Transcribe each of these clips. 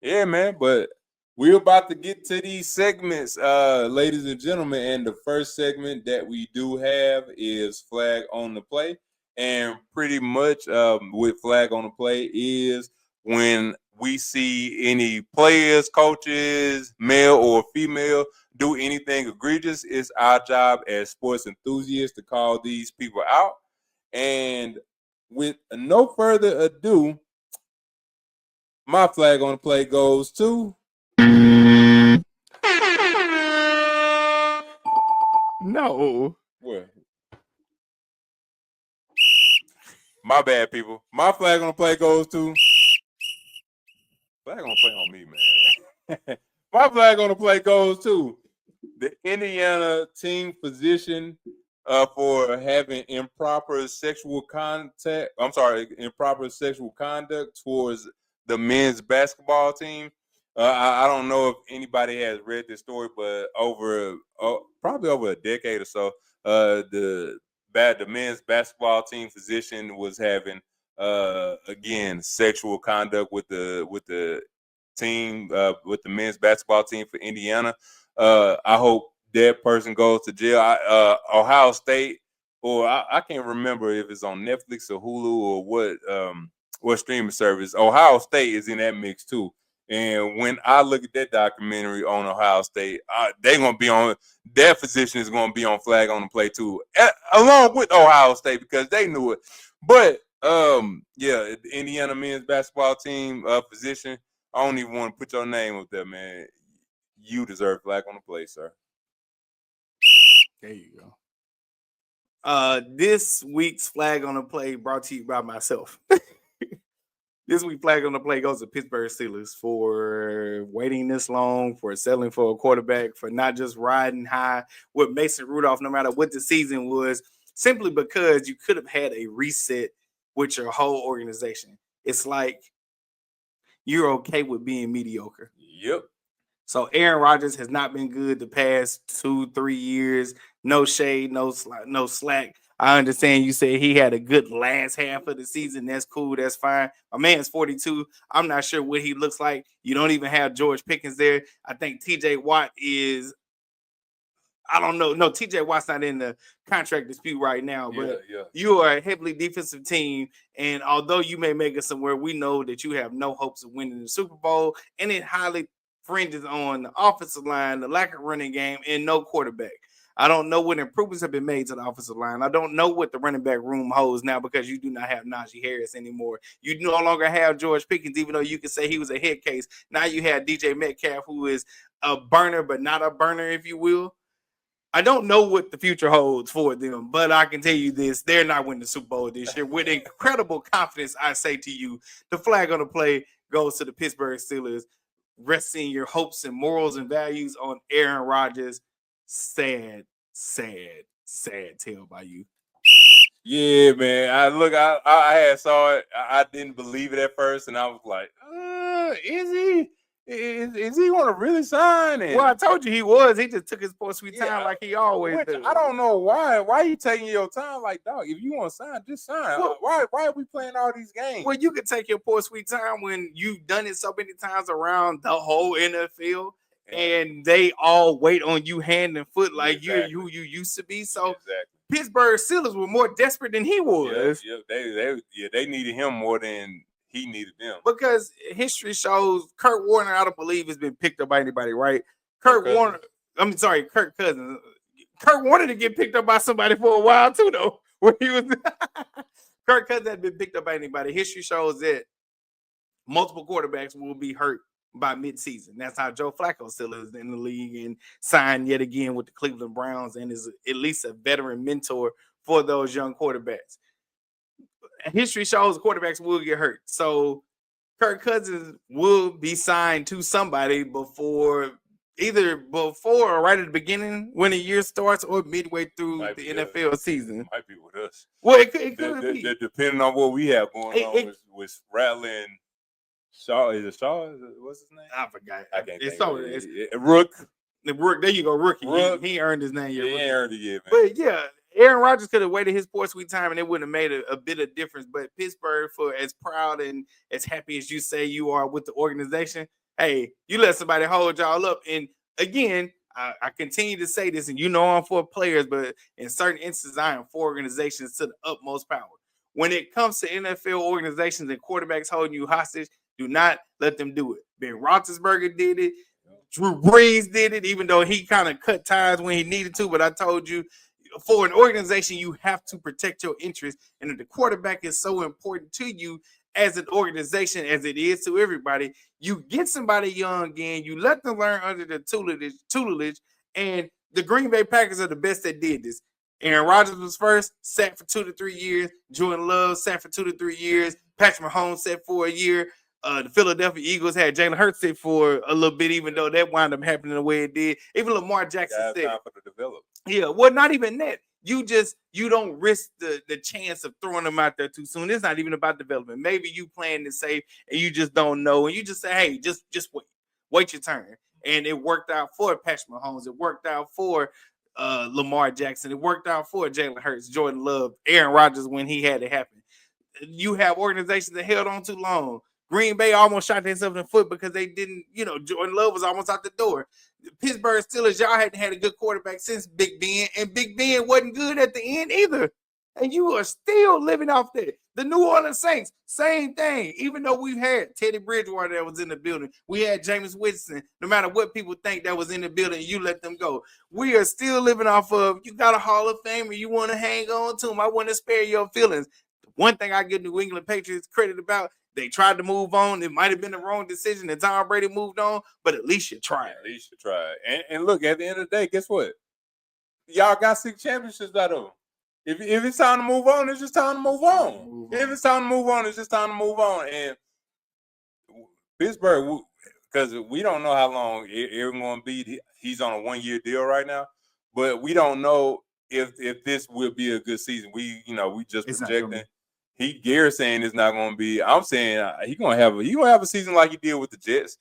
Yeah, man. But we're about to get to these segments, ladies and gentlemen. And the first segment that we do have is Flag on the Play. And pretty much with Flag on the Play is when we see any players, coaches, male or female, do anything egregious. It's our job as sports enthusiasts to call these people out. And with no further ado, my flag on the play goes to. No. What? My bad, people. My flag on the play goes to. Flag on the play on me, man. My flag on the play goes to the Indiana team physician for having improper sexual contact. I'm sorry, improper sexual conduct towards the men's basketball team. I don't know if anybody has read this story, but probably over a decade or so, the men's basketball team physician was having again sexual conduct with the team with the men's basketball team for Indiana. I hope that person goes to jail. Ohio State, or I can't remember if it's on Netflix or Hulu or what streaming service. Ohio State is in that mix too. And when I look at that documentary on Ohio State, they're gonna be on. Their physician is gonna be on flag on the play too, along with Ohio State because they knew it. But yeah, the Indiana men's basketball team physician. I don't even want to put your name up there, man. You deserve flag on the play, sir. There you go. This week's flag on the play brought to you by myself. This week flag on the play goes to Pittsburgh Steelers for waiting this long, for settling for a quarterback, for not just riding high with Mason Rudolph, no matter what the season was, simply because you could have had a reset with your whole organization. It's like you're okay with being mediocre. Yep. So Aaron Rodgers has not been good the past 2-3 years. No shade, no slack. I understand you said he had a good last half of the season. That's cool. That's fine. My man's 42. I'm not sure what he looks like. You don't even have George Pickens there. I think TJ Watt is. I don't know. No, TJ Watt's not in the contract dispute right now, but you are a heavily defensive team. And although you may make it somewhere, we know that you have no hopes of winning the Super Bowl. And it highly fringes on the offensive line, the lack of running game, and no quarterback. I don't know what improvements have been made to the offensive line. I don't know what the running back room holds now because you do not have Najee Harris anymore. You no longer have George Pickens, even though you could say he was a head case. Now you have DJ Metcalf, who is a burner, but not a burner, if you will. I don't know what the future holds for them, but I can tell you this. They're not winning the Super Bowl this year. With incredible confidence, I say to you, the flag on the play goes to the Pittsburgh Steelers, resting your hopes and morals and values on Aaron Rodgers. Sad tale by you. Yeah, man. I had saw it. I didn't believe it at first, and I was like, is he? Is he going to really sign? Well, I told you he was. He just took his poor sweet time like he always does. I don't know why. Why are you taking your time? Like, dog, if you want to sign, just sign. Well, why are we playing all these games? Well, you can take your poor sweet time when you've done it so many times around the whole NFL. And they all wait on you hand and foot like you're who you used to be. So Pittsburgh Steelers were more desperate than he was. They needed him more than he needed them. Because history shows Kurt Warner, I don't believe, has been picked up by anybody, right? Kirk Cousins. Kurt wanted to get picked up by somebody for a while too, though. When he was Kirk Cousins had been picked up by anybody. History shows that multiple quarterbacks will be hurt by midseason. That's how Joe Flacco still is in the league and signed yet again with the Cleveland Browns and is at least a veteran mentor for those young quarterbacks. History shows quarterbacks will get hurt. So Kirk Cousins will be signed to somebody either before or right at the beginning when the year starts or midway through the NFL season. Might be with us. Well, it could be. Depending on what we have going on with Rattling. Shaw, is it Shaw? What's his name? I forgot. I can't it's Rook. The Rook. There you go, Rookie. He earned his name. He earned it yet, man. But yeah, Aaron Rodgers could have waited his poor sweet time and it wouldn't have made a bit of difference. But Pittsburgh, for as proud and as happy as you say you are with the organization, hey, you let somebody hold y'all up. And again, I continue to say this, and I'm for players, but in certain instances, I am for organizations to the utmost power. When it comes to NFL organizations and quarterbacks holding you hostage, do not let them do it. Ben Roethlisberger did it. Drew Brees did it, even though he kind of cut ties when he needed to. But I told you, for an organization, you have to protect your interests. And if the quarterback is so important to you as an organization as it is to everybody, you get somebody young again, you let them learn under the tutelage, and the Green Bay Packers are the best that did this. Aaron Rodgers was first, sat for 2 to 3 years. Jordan Love sat for 2 to 3 years. Patrick Mahomes sat for a year. The Philadelphia Eagles had Jalen Hurts sit for a little bit, even though that wound up happening the way it did. Even Lamar Jackson said, time for the develop. Yeah, well, not even that. You don't risk the chance of throwing them out there too soon. It's not even about development. Maybe you playing it safe and you just don't know, and you just say, hey, just wait your turn. And it worked out for Patrick Mahomes. It worked out for Lamar Jackson. It worked out for Jalen Hurts, Jordan Love, Aaron Rodgers when he had it happen. You have organizations that held on too long. Green Bay almost shot themselves in the foot because they didn't, Jordan Love was almost out the door. The Pittsburgh Steelers, y'all hadn't had a good quarterback since Big Ben, and Big Ben wasn't good at the end either. And you are still living off that. The New Orleans Saints, same thing. Even though we've had Teddy Bridgewater that was in the building, we had Jameis Winston. No matter what people think that was in the building, you let them go. We are still living off of, you got a Hall of Famer, you want to hang on to him. I want to spare your feelings. One thing I give New England Patriots credit about, they tried to move on. It might have been the wrong decision and Tom Brady moved on, but at least you tried. At least you tried. And look, at the end of the day, guess what? Y'all got 6 championships out of them. If it's time to move on, it's just time to move on. If it's time to move on, it's just time to move on. And Pittsburgh, because we don't know how long Aaron going to be. He's on a 1-year deal right now, but we don't know if this will be a good season. We just projecting. Gary's saying it's not going to be. I'm saying he's going to have a season like he did with the Jets.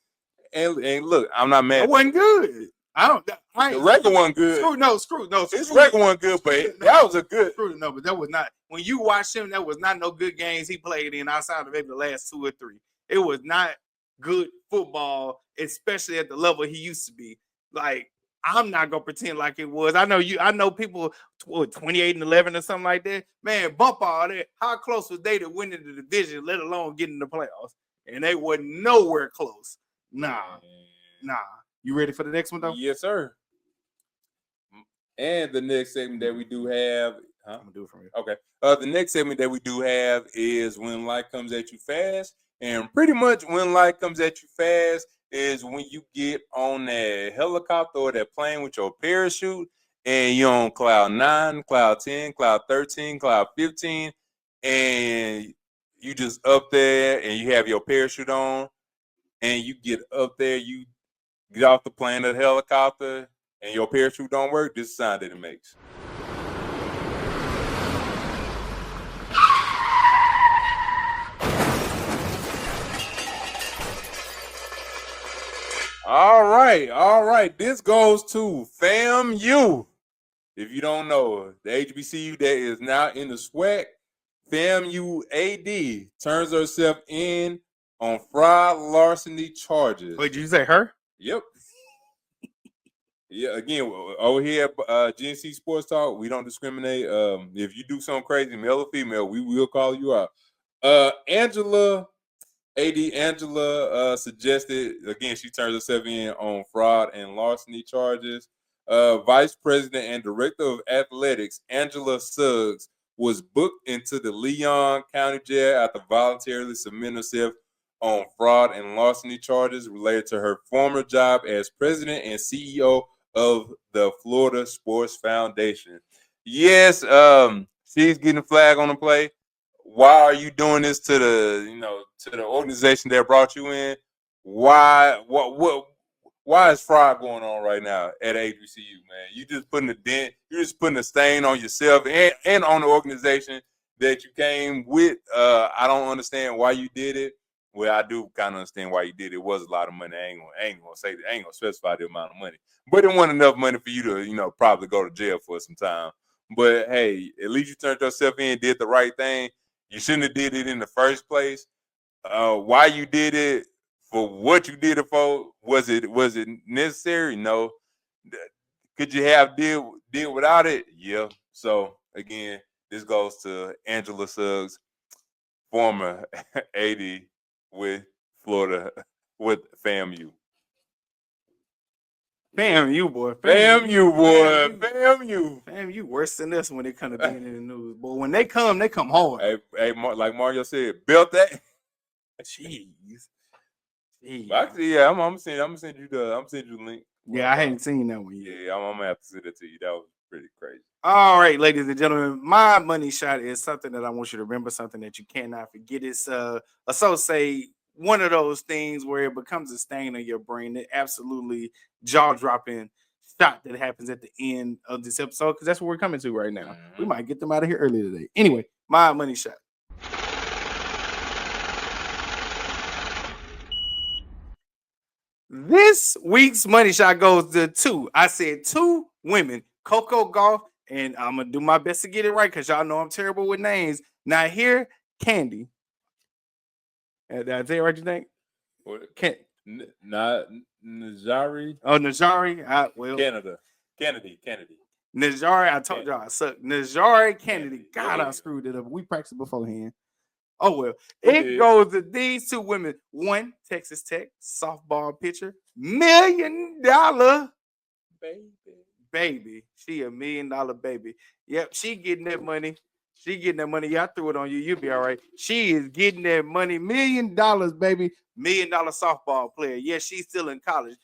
And look, I'm not mad. It wasn't good. The record wasn't good. Screw. His record wasn't good, but that was a good. No, but that was not. When you watch him, that was not no good games he played in outside of maybe the last 2 or 3. It was not good football, especially at the level he used to be. Like, I'm not gonna pretend like it was. I know people 28-11 or something like that. Man, bump all that. How close was they to winning the division, let alone getting the playoffs? And they were nowhere close. Nah. You ready for the next one though? Yes, sir. And the next segment that we do have, I'm gonna do it from here. Okay. The next segment that we do have is when life comes at you fast, and pretty much when life comes at you fast is when you get on that helicopter or that plane with your parachute and you're on cloud 9, cloud 10, cloud 13, cloud 15, and you just up there and you have your parachute on and you get up there, you get off the plane or the helicopter and your parachute don't work, this is the sound that it makes. All right. This goes to FAMU. If you don't know, the HBCU that is now in the SWAC, FAMU AD turns herself in on fraud larceny charges. Wait, did you say her? Yep. Yeah, again, over here at GNC Sports Talk, we don't discriminate. If you do something crazy, male or female, we will call you out. Angela suggested, again, she turns herself in on fraud and larceny charges. Vice President and Director of Athletics, Angela Suggs, was booked into the Leon County Jail after voluntarily submitting herself on fraud and larceny charges related to her former job as president and CEO of the Florida Sports Foundation. Yes, she's getting a flag on the play. Why are you doing this to the organization that brought you in? Why is fraud going on right now at HBCU, man? You just putting a dent, you're just putting a stain on yourself and on the organization that you came with. I don't understand why you did it. Well, I do kind of understand why you did it. It was a lot of money. I ain't gonna specify the amount of money, but it wasn't enough money for you to, probably go to jail for some time. But hey, at least you turned yourself in, did the right thing. You shouldn't have did it in the first place. Why you did it, for what you did it for, was it necessary? No. Could you have deal without it? Yeah. So again, this goes to Angela Suggs, former AD with Florida with FAMU. FAMU, boy. FAMU, boy. FAMU. FAMU worse than this when it comes to being in the news. But when they come hard. Hey, like Mario said, built that. Jeez. Actually, yeah, I'm gonna send you the link. Yeah, I hadn't seen that one yet. Yeah, I'm gonna have to send it to you. That was pretty crazy. All right, ladies and gentlemen, my money shot is something that I want you to remember, something that you cannot forget. It's associate one of those things where it becomes a stain on your brain. That absolutely jaw-dropping shot that happens at the end of this episode, because that's what we're coming to right now. Mm-hmm. We might get them out of here early today. Anyway, my money shot. This week's money shot goes to two. I said two women, Coco Gauff, and I'm going to do my best to get it right because y'all know I'm terrible with names. Nijaree Canady. Did I say it right, you think? Nijaree. Oh, Nijaree. Well, Canady. Nijaree, I told y'all I suck. Nijaree Canady. God, I screwed it up. We practiced beforehand. Oh, well. It goes to these two women. One, Texas Tech softball pitcher. $1 million baby. She $1 million baby. Yep, she getting that money. Yeah, I threw it on you. You'll be all right. She is getting that money. $1 million, baby. $1 million softball player. Yeah, she's still in college.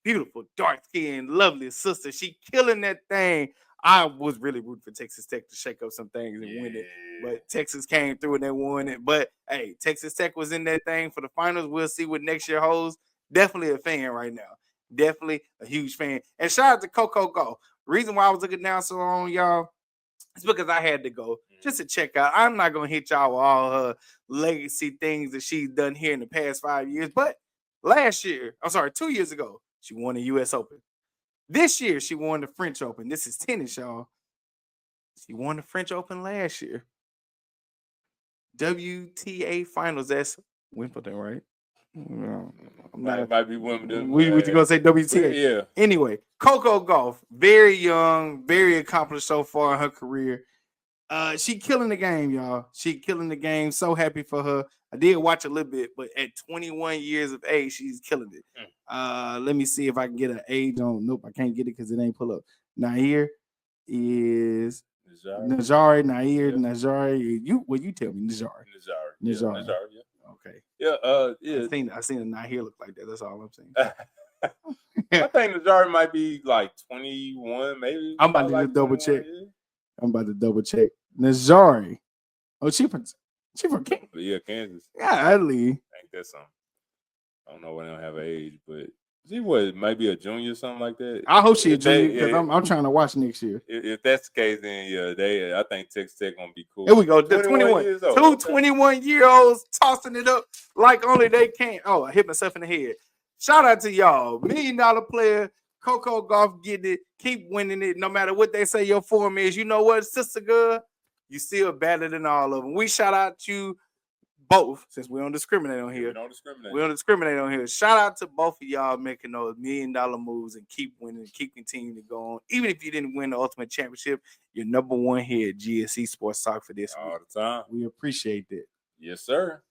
Beautiful, dark-skinned, lovely sister. She killing that thing. I was really rooting for Texas Tech to shake up some things and win it. But Texas came through and they won it. But, hey, Texas Tech was in that thing for the finals. We'll see what next year holds. Definitely a fan right now. Definitely a huge fan. And shout out to Coco Gauff. Reason why I was looking down so long, y'all, it's because I had to go just to check out. I'm not going to hit y'all with all her legacy things that she's done here in the past 5 years. But 2 years ago, she won the U.S. Open. This year, she won the French Open. This is tennis, y'all. She won the French Open last year. WTA Finals. That's Wimbledon, right? Might be Wimbledon. We going to say WTA? Yeah. Anyway, Coco Gauff, very young, very accomplished so far in her career. She killing the game, y'all. She killing the game. So happy for her. I did watch a little bit, but at 21 years of age, she's killing it. Let me see if I can get an age on. Nope, I can't get it because it ain't pull up. Nijaree is Nijaree. Nijaree. You tell me Nijaree. Nijaree. Yeah. Okay. Yeah. I seen a Nijaree look like that. That's all I'm saying. I think Nijaree might be like 21, maybe. I'm about to double check. Nijaree. Oh, she from Kansas. Yeah, Kansas. Golly. I think that's something. I don't know when they don't have an age, but she was maybe a junior or something like that. I hope she a junior because I'm trying to watch next year. If that's the case, then I think Texas Tech gonna be cool. Here we go. The 21 years old. Two 21-year-olds tossing it up like only they can. Oh, I hit myself in the head. Shout out to y'all. $1 million player. Coco Gauff getting it. Keep winning it. No matter what they say your form is. You know what, sister girl? You still better than all of them. We shout out you both, since we don't discriminate on here. We don't discriminate on here. Shout out to both of y'all making those $1 million moves and keep winning, keep continuing to go on. Even if you didn't win the Ultimate Championship, you're number one here at GSE Sports Talk for this all week. the time. We appreciate that. Yes, sir.